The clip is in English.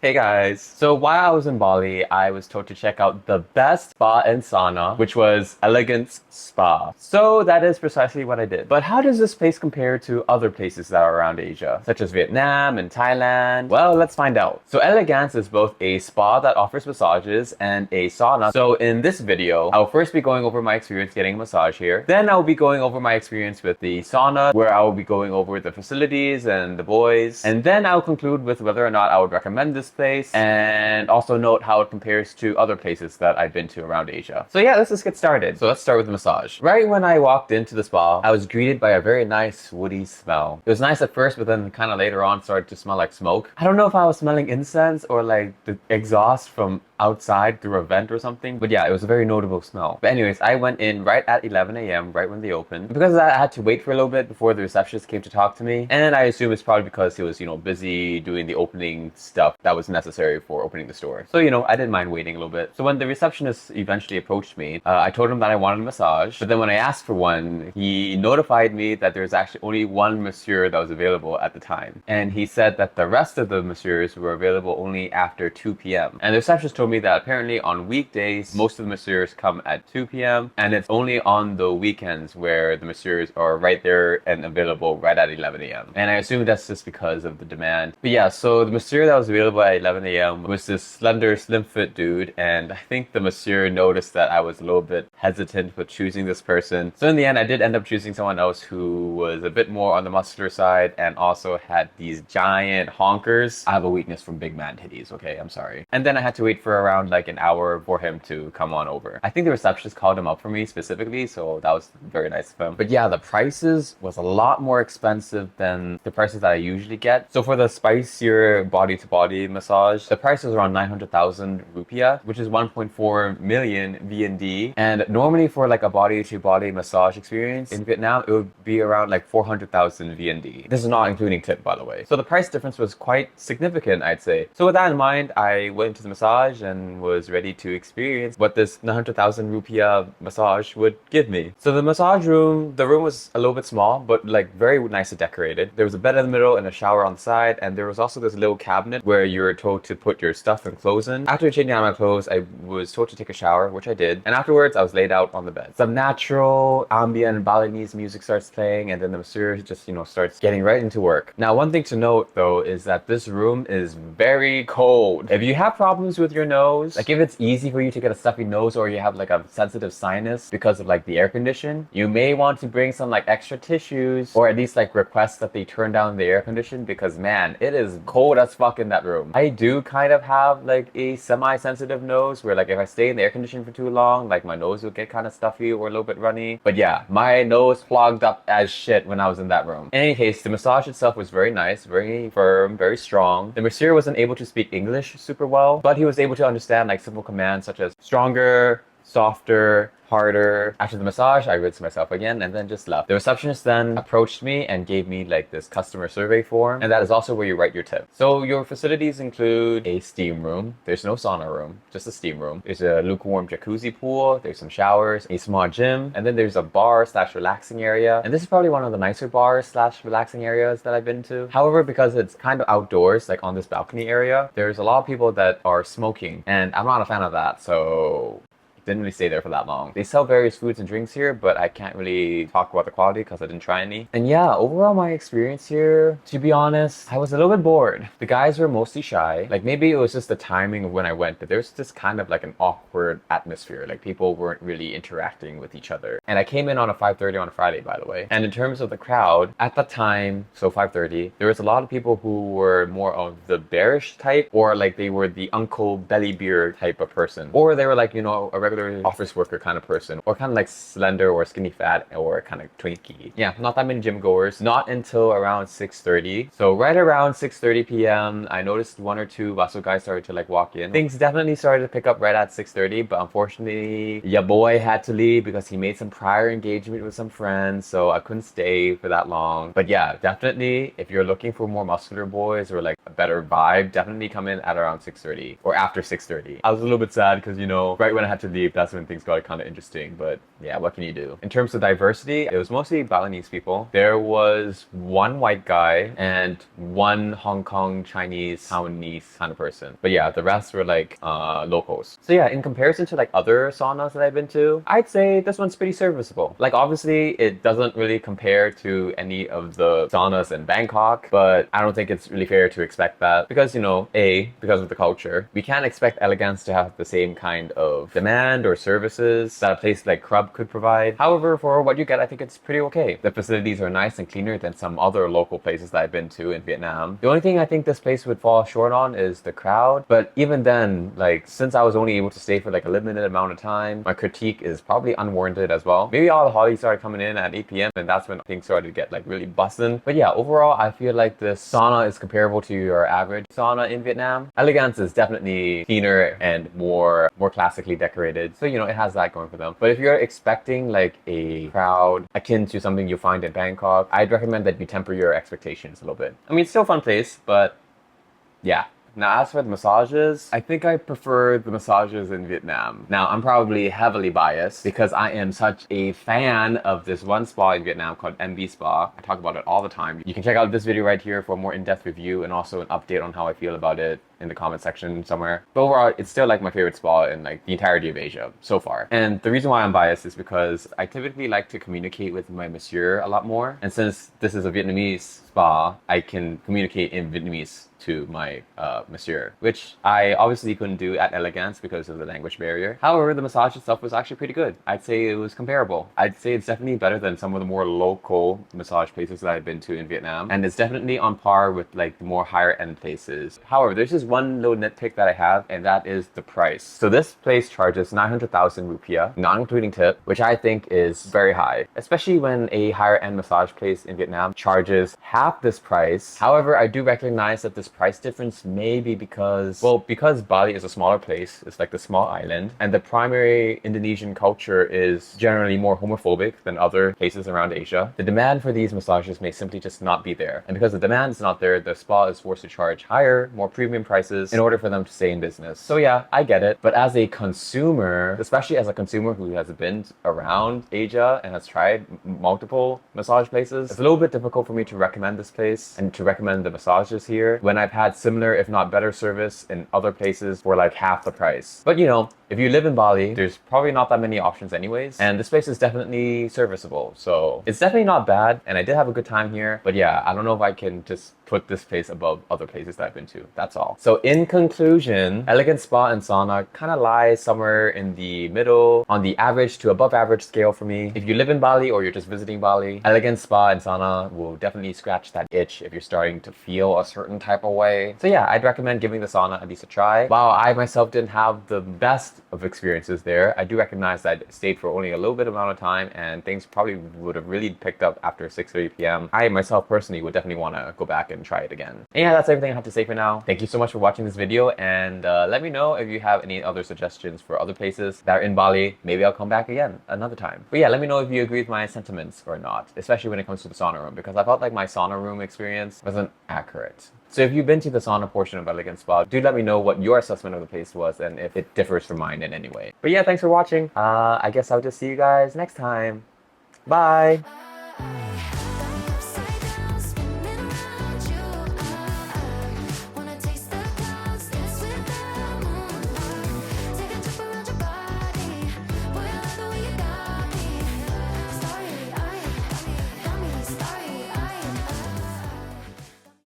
Hey guys! So while I was in Bali, I was told to check out the best spa and sauna, which was Elegantz Spa. So that is precisely what I did. But how does this place compare to other places that are around Asia, such as Vietnam and Thailand? Well, let's find out. So Elegantz is both a spa that offers massages and a sauna. So in this video, I'll first be going over my experience getting a massage here. Then I'll be going over my experience with the sauna, where I will be going over the facilities and the boys. And then I'll conclude with whether or not I would recommend this place and also note how it compares to other places that I've been to around Asia. So yeah, let's just get started. So let's start with the massage. Right when I walked into the spa, I was greeted by a very nice woody smell. It was nice at first, but then kind of later on started to smell like smoke. I don't know if I was smelling incense or like the exhaust from outside through a vent or something, but yeah, it was a very notable smell. But anyways, I went in right at 11 a.m. right when they opened. Because of that, I had to wait for a little bit before the receptionist came to talk to me, and I assume it's probably because he was, busy doing the opening stuff that was necessary for opening the store. So, I didn't mind waiting a little bit. So when the receptionist eventually approached me, I told him that I wanted a massage, but then when I asked for one, he notified me that there's actually only one masseur that was available at the time. And he said that the rest of the masseurs were available only after 2 p.m. And the receptionist told me that apparently on weekdays, most of the masseurs come at 2 p.m. and it's only on the weekends where the masseurs are right there and available right at 11 a.m. And I assume that's just because of the demand. But yeah, so the masseur that was available at 11 a.m. was this slender, slim fit dude, and I think the masseur noticed that I was a little bit hesitant with choosing this person. So in the end, I did end up choosing someone else who was a bit more on the muscular side and also had these giant honkers. I have a weakness from big man titties, okay? I'm sorry. And then I had to wait for around like an hour for him to come on over. I think the receptionist called him up for me specifically, so that was very nice of him. But yeah, the prices was a lot more expensive than the prices that I usually get. So for the spicier body-to-body massage, the price was around 900,000 rupiah, which is 1.4 million VND. And normally for like a body-to-body massage experience in Vietnam, it would be around like 400,000 VND. This is not including tip, by the way. So the price difference was quite significant, I'd say. So with that in mind, I went to the massage and was ready to experience what this 900,000 rupiah massage would give me. So the massage room, the room was a little bit small, but like very nicely decorated. There was a bed in the middle and a shower on the side, and there was also this little cabinet where you were told to put your stuff and clothes in. After changing out my clothes, I was told to take a shower, which I did, and afterwards I was laid out on the bed. Some natural ambient Balinese music starts playing, and then the masseur just starts getting right into work. Now, one thing to note though is that this room is very cold. If you have problems with your nose, like if it's easy for you to get a stuffy nose or you have like a sensitive sinus because of like the air condition, you may want to bring some like extra tissues or at least like request that they turn down the air condition, because man, it is cold as fuck in that room. I do kind of have like a semi-sensitive nose where like if I stay in the air condition for too long, like my nose will get kind of stuffy or a little bit runny. But yeah, my nose clogged up as shit when I was in that room. In any case, the massage itself was very nice, very firm, very strong. The masseur wasn't able to speak English super well, but he was able to understand like simple commands such as stronger, softer, harder. After the massage, I rinsed myself again and then just left. The receptionist then approached me and gave me like this customer survey form, and that is also where you write your tip. So your facilities include a steam room. There's no sauna room, just a steam room. There's a lukewarm jacuzzi pool. There's some showers, a small gym, and then there's a bar slash relaxing area. And this is probably one of the nicer bars slash relaxing areas that I've been to. However, because it's kind of outdoors, like on this balcony area, there's a lot of people that are smoking, and I'm not a fan of that, so didn't really stay there for that long. They sell various foods and drinks here, but I can't really talk about the quality because I didn't try any. And yeah, overall my experience here, to be honest, I was a little bit bored. The guys were mostly shy. Like maybe it was just the timing of when I went, but there's just kind of like an awkward atmosphere. Like people weren't really interacting with each other. And I came in on a 5:30 on a Friday, by the way. And in terms of the crowd, at that time, so 5:30, there was a lot of people who were more of the bearish type, or like they were the uncle belly beer type of person. Or they were like, a regular office worker kind of person, or kind of like slender or skinny fat or kind of twinky. Yeah, not that many gym goers. Not until around 6:30. So right around 6:30 p.m. I noticed one or two Vaso guys started to like walk in. Things definitely started to pick up right at 6:30, but unfortunately your boy had to leave because he made some prior engagement with some friends, so I couldn't stay for that long. But yeah, definitely if you're looking for more muscular boys or like a better vibe, definitely come in at around 6:30 or after 6:30. I was a little bit sad because, you know, right when I had to leave, that's when things got kind of interesting. But yeah, what can you do? In terms of diversity, it was mostly Balinese people. There was one white guy and one Hong Kong Chinese Taiwanese kind of person. But yeah, the rest were like locals. So yeah, in comparison to like other saunas that I've been to, I'd say this one's pretty serviceable. Like obviously it doesn't really compare to any of the saunas in Bangkok, but I don't think it's really fair to expect that because, you know, because of the culture, we can't expect Elegantz to have the same kind of demand or services that a place like Krub could provide. However, for what you get, I think it's pretty okay. The facilities are nice and cleaner than some other local places that I've been to in Vietnam. The only thing I think this place would fall short on is the crowd, but even then, like, since I was only able to stay for like a limited amount of time, my critique is probably unwarranted as well. Maybe all the holidays started coming in at 8 p.m. and that's when things started to get like really bussin'. But yeah, overall, I feel like this sauna is comparable to your average sauna in Vietnam. Elegantz is definitely cleaner and more classically decorated. So, you know, it has that going for them. But if you're expecting like a crowd akin to something you find in Bangkok, I'd recommend that you temper your expectations a little bit. I mean, it's still a fun place, but yeah. Now, as for the massages, I think I prefer the massages in Vietnam. Now, I'm probably heavily biased because I am such a fan of this one spa in Vietnam called MB Spa. I talk about it all the time. You can check out this video right here for a more in-depth review and also an update on how I feel about it in the comment section somewhere. But overall, it's still like my favorite spa in like the entirety of Asia so far. And the reason why I'm biased is because I typically like to communicate with my masseur a lot more. And since this is a Vietnamese spa, I can communicate in Vietnamese to my masseur, which I obviously couldn't do at Elegantz because of the language barrier. However, the massage itself was actually pretty good. I'd say it was comparable. I'd say it's definitely better than some of the more local massage places that I've been to in Vietnam. And it's definitely on par with like the more higher end places. However, there's just one little nitpick that I have, and that is the price. So this place charges 900,000 rupiah, not including tip, which I think is very high, especially when a higher end massage place in Vietnam charges half this price. However, I do recognize that this price difference may be because Bali is a smaller place, it's like the small island, and the primary Indonesian culture is generally more homophobic than other places around Asia. The demand for these massages may simply just not be there. And because the demand is not there, the spa is forced to charge higher, more premium prices in order for them to stay in business. So yeah, I get it. But as a consumer, especially as a consumer who has been around Asia and has tried multiple massage places, it's a little bit difficult for me to recommend this place and to recommend the massages here when I've had similar, if not better service in other places for like half the price. But you know, if you live in Bali, there's probably not that many options anyways. And this place is definitely serviceable. So it's definitely not bad. And I did have a good time here. But yeah, I don't know if I can just put this place above other places that I've been to. That's all. So in conclusion, Elegantz Spa and Sauna kind of lies somewhere in the middle on the average to above average scale for me. If you live in Bali or you're just visiting Bali, Elegantz Spa and Sauna will definitely scratch that itch if you're starting to feel a certain type of way. So yeah, I'd recommend giving the sauna at least a try. While I myself didn't have the best of experiences there, I do recognize that I stayed for only a little bit amount of time and things probably would have really picked up after 6:30 p.m. I myself personally would definitely want to go back and try it again. And yeah, that's everything I have to say for now. Thank you so much for watching this video, and let me know if you have any other suggestions for other places that are in Bali. Maybe I'll come back again another time. But yeah, let me know if you agree with my sentiments or not, especially when it comes to the sauna room, because I felt like my sauna room experience wasn't accurate. So if you've been to the sauna portion of Elegantz Spa, do let me know what your assessment of the place was and if it differs from mine in any way. But yeah, thanks for watching. I guess I'll just see you guys next time. Bye!